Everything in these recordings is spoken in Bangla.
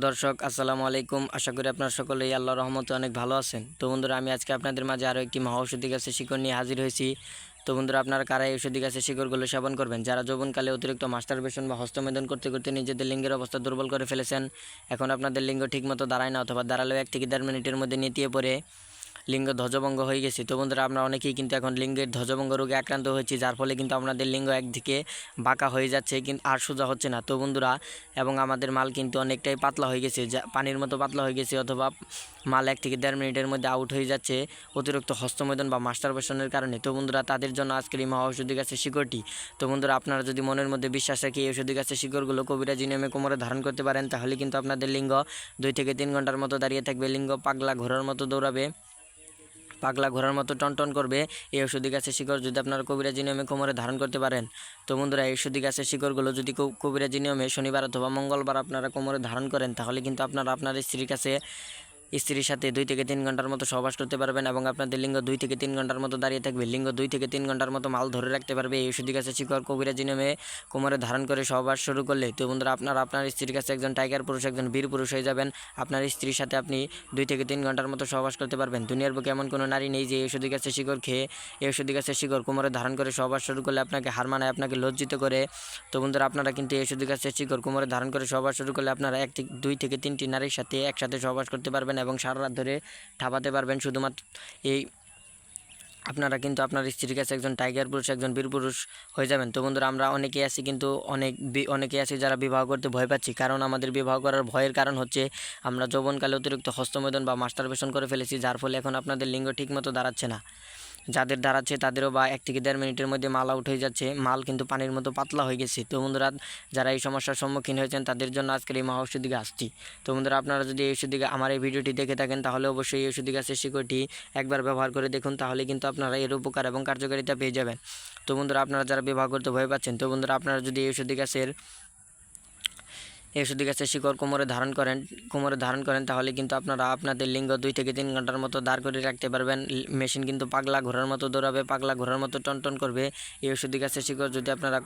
দর্শক আসসালামু আলাইকুম। আশা করি আপনারা সকলেই আল্লাহর রহমতে অনেক ভালো আছেন। তো বন্ধুরা, আমি আজকে আপনাদের মাঝে আরও একটি মহা ঔষধি গাছের শিকড় নিয়ে হাজির হয়েছি। তো বন্ধুরা, আপনারা কারা এই ঔষধি গাছের শিকড়গুলো সেবন করবেন? যারা যৌবনকালে অতিরিক্ত মাস্টারবেশন বা হস্তমেদন করতে করতে নিজেদের লিঙ্গের অবস্থা দুর্বল করে ফেলেছেন, এখন আপনাদের লিঙ্গ ঠিকমতো দাঁড়ায় না, অথবা দাঁড়ালেও 1 থেকে 1.5 মিনিটের মধ্যে নেতিয়ে পড়ে লিঙ্গ ধ্বজভঙ্গ হয়ে গেছে। তো বন্ধুরা, আমরা অনেকেই কিন্তু এখন লিঙ্গের ধ্বজভঙ্গ রোগে আক্রান্ত হয়েছি, যার ফলে কিন্তু আমাদের লিঙ্গ একদিকে বাঁকা হয়ে যাচ্ছে, কিন্তু আর সোজা হচ্ছে না। তো বন্ধুরা, এবং আমাদের মাল কিন্তু অনেকটাই পাতলা হয়ে গেছে, যা পানির মতো পাতলা হয়ে গেছে, অথবা মাল 1 থেকে 1.5 মিনিটের মধ্যে আউট হয়ে যাচ্ছে অতিরিক্ত হস্তমৈদন বা মাস্টারবেশনের কারণে। তো বন্ধুরা, তাদের জন্য আজকের এই মহা ঔষধি গাছের শিকড়টি। তো বন্ধুরা, আপনারা যদি মনের মধ্যে বিশ্বাস রেখে এই ঔষধি গাছের শিকড়গুলো কবিরাজি নিয়মে কোমরে ধারণ করতে পারেন, তাহলে কিন্তু আপনাদের লিঙ্গ 2 থেকে 3 ঘন্টার মতো দাঁড়িয়ে থাকবে, লিঙ্গ পাগলা ঘোড়ার মতো দৌড়াবে, পাগলা ঘোড়ার মতো টনটন করবে। এই ঔষধি গাছের শিকড় যদি আপনারা কবিরাজি নিয়মে কোমরে ধারণ করতে পারেন, তো বন্ধুরা, এই ঔষধি গাছের শিকড়গুলো যদি কবিরাজি নিয়মে শনিবার অথবা মঙ্গলবার আপনারা কোমরে ধারণ করেন, তাহলে কিন্তু আপনারা আপনার স্ত্রীর সাথে 2 থেকে 3 ঘন্টার মতো সহবাস করতে পারবেন, এবং আপনাদের লিঙ্গ 2 থেকে 3 ঘন্টার মতো দাঁড়িয়ে থাকবে, লিঙ্গ 2 থেকে 3 ঘন্টার মতো মাল ধরে রাখতে পারবে এই ঔষধি গাছের শিকড় কবিরাজি নিয়মে কোমরে ধারণ করে সহবাস শুরু করলে। তো বন্ধুরা, আপনারা আপনার স্ত্রীর কাছে একজন টাইগার পুরুষ, একজন বীর পুরুষ হয়ে যাবেন। আপনার স্ত্রীর সাথে আপনি 2 থেকে 3 ঘন্টার মতো সহবাস করতে পারবেন। দুনিয়ার বুকে এমন কোনো নারী নেই যে এই ঔষধি গাছের শিকড় খেয়ে, এই ঔষধি গাছের শিকড় কোমরে ধারণ করে সহবাস শুরু করলে আপনাকে হার মানায়, আপনাকে লজ্জিত করে। তো বন্ধুরা, আপনারা কিন্তু এই ঔষধি গাছের শিকড় কোমরে ধারণ করে সহবাস শুরু করলে আপনারা 2 থেকে 3টি নারীর সাথে একসাথে সহবাস করতে পারবেন, এবং সারা রাত ধরে ঠাপাতে পারবেন। শুধুমাত্র এই আপনারা কিন্তু আপনার স্ত্রীর কাছে একজন টাইগার পুরুষ, একজন বীর পুরুষ হয়ে যাবেন। তো বন্ধুরা, আমরা অনেকেই আছি, কিন্তু অনেকেই আছি যারা বিবাহ করতে ভয় পাচ্ছি। কারণ আমাদের বিবাহ করার ভয়ের কারণ হচ্ছে আমরা যৌবনকালে অতিরিক্ত হস্তমৈদন বা মাস্টারবেশন করে ফেলেছি, যার ফলে এখন আপনাদের লিঙ্গ ঠিকমতো দাঁড়াচ্ছে না। যাদের দাঁড়াচ্ছে তাদেরও বা 1 থেকে 1.5 মিনিটের মধ্যে মাল আউট হয়ে যাচ্ছে, মাল কিন্তু পানির মতো পাতলা হয়ে গেছে। তো বন্ধুরা, যারা এই সমস্যার সম্মুখীন হয়েছেন তাদের জন্য আজকের এই মহা ঔষধি গাছটি। তো বন্ধুরা, আপনারা যদি এই ঔষধি আমার এই ভিডিওটি দেখে থাকেন, তাহলে অবশ্যই এই ঔষধি গাছের শিকড়টি একবার ব্যবহার করে দেখুন, তাহলে কিন্তু আপনারা এর উপকার এবং কার্যকারিতা পেয়ে যাবেন। তো বন্ধুরা, আপনারা যারা বিবাহ করতে ভয় পাচ্ছেন, তো বন্ধুরা, আপনারা যদি এই ঔষধি গাছের শিকড় কোমরে ধারণ করেন, তাহলে কিন্তু আপনারা আপনাদের লিঙ্গ 2 থেকে 3 ঘন্টার মতো দাঁড় করে রাখতে পারবেন। মেশিন কিন্তু পাগলা ঘোড়ার মতো দৌড়াবে, পাগলা ঘোড়ার মতো টনটন করবে। এই ঔষধি গাছের শিকড় যদি আপনারা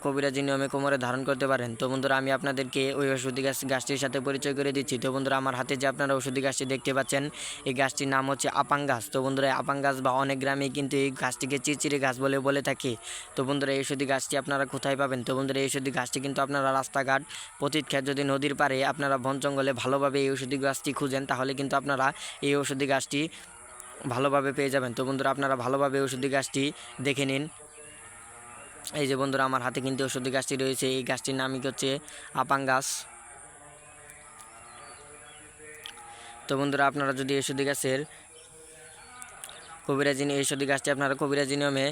কবিরাজি নিয়মে কোমরে ধারণ করতে পারেন, তো বন্ধুরা, আমি আপনাদেরকে ওই ঔষধি গাছটির সাথে পরিচয় করে দিচ্ছি। তো বন্ধুরা, আমার হাতে যে আপনারা ঔষধি গাছটি দেখতে পাচ্ছেন, এই গাছটির নাম হচ্ছে আপাং গাছ। তো বন্ধুরা, আপাং গাছ বা অনেক গ্রামে কিন্তু এই গাছটিকে চিরচিরে গাছ বলে থাকে। তো বন্ধুরা, এই ঔষধি গাছটি আপনারা কোথায় পাবেন? তো বন্ধুরা, এই ঔষধি গাছটি কিন্তু আপনারা রাস্তাঘাট, পতিত ক্ষেত, যদি নদীর পাড়ে আপনারা বন জঙ্গলে ভালোভাবে এই ঔষধি গাছটি খুঁজেন, তাহলে কিন্তু আপনারা এই ঔষধি গাছটি ভালোভাবে পেয়ে যাবেন। তো বন্ধুরা, আপনারা ভালোভাবে ঔষধি গাছটি দেখে নিন। এই যে বন্ধুরা, আমার হাতে কিন্তু ঔষধি গাছটি রয়েছে। এই গাছটির নামই হচ্ছে আপাং গাছ। তো বন্ধুরা, আপনারা যদি ঔষধি গাছটি আপনারা কবিরাজি নিয়মে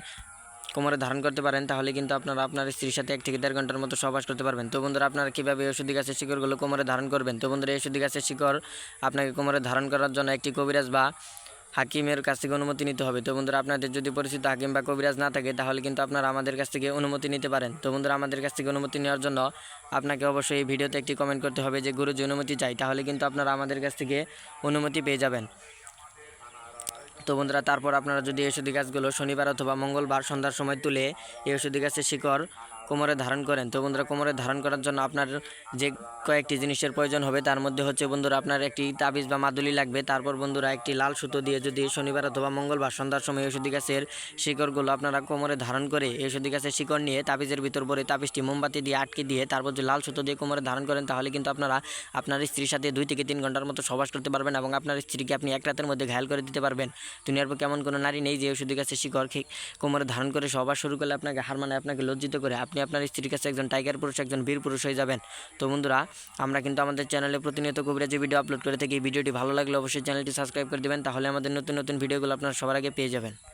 কোমরে ধারণ করতে পারেন, তাহলে কিন্তু আপনারা আপনার স্ত্রীর সাথে 1 থেকে 1.5 ঘন্টার মতো সহবাস করতে পারবেন। তো বন্ধুরা, আপনারা কীভাবে ঔষধি গাছের শিকড়গুলো কোমরে ধারণ করবেন? তো বন্ধুরা, ঔষধি গাছের শিকড় আপনাকে কোমরে ধারণ করার জন্য একটি কবিরাজ বা হাকিমের কাছ থেকে অনুমতি নিতে হবে। তো বন্ধুরা, আপনাদের যদি পরিচিত হাকিম বা কবিরাজ না থাকে, তাহলে কিন্তু আপনারা আমাদের কাছ থেকে অনুমতি নিতে পারেন। তো বন্ধুরা, আমাদের কাছ থেকে অনুমতি নেওয়ার জন্য আপনাকে অবশ্যই এই ভিডিওতে একটি কমেন্ট করতে হবে যে গুরুজি অনুমতি চাই, তাহলে কিন্তু আপনারা আমাদের কাছ থেকে অনুমতি পেয়ে যাবেন। তো বন্ধুরা, তারপর আপনারা যদি এই ঔষধি গাছগুলো শনিবার অথবা মঙ্গলবার সন্ধ্যার সময় তুলে এই ঔষধি গাছের শিকড় কোমরে ধারণ করেন, তো বন্ধুরা, কোমরে ধারণ করার জন্য আপনার যে কয়েকটি জিনিসের প্রয়োজন হবে, তার মধ্যে হচ্ছে বন্ধুরা, আপনার একটি তাবিজ বা মাদুলি লাগবে। তারপর বন্ধুরা, একটি লাল সুতো দিয়ে যদি শনিবার অথবা মঙ্গলবার সন্ধ্যার সময় ঔষধি গাছের শিকড়গুলো আপনারা কোমরে ধারণ করে এই ঔষধি গাছের শিকড় নিয়ে তাবিজের ভিতর ভরে তাবিজটি মোমবাতি দিয়ে আটকে দিয়ে তারপর যে লাল সুতো দিয়ে কোমরে ধারণ করেন, তাহলে কিন্তু আপনারা আপনার স্ত্রীর সাথে 2 থেকে 3 ঘন্টার মতো সহবাস করতে পারবেন, এবং আপনার স্ত্রীকে আপনি 1 রাতের মধ্যে ঘায়েল করে দিতে পারবেন। দুনিয়ার বুকে এমন কোনো নারী নেই যে ঔষধি গাছের শিকড় কোমরে ধারণ করে সহবাস শুরু করলে আপনাকে হার মানায়, আপনাকে লজ্জিত করে আপনি আপনার স্ত্রীর কাছে একজন টাইগার পুরুষ, একজন বীর পুরুষ হয়ে যাবেন। তো বন্ধুরা, আমরা কিন্তু আমাদের চ্যানেলে প্রতিনিয়ত কবিরাজি ভিডিও আপলোড করে থাকি। এই ভিডিওটি ভালো লাগলে অবশ্যই চ্যানেলটি সাবস্ক্রাইব করে দেবেন, তাহলে আমাদের নতুন নতুন ভিডিওগুলো আপনারা সবার আগে পেয়ে যাবেন।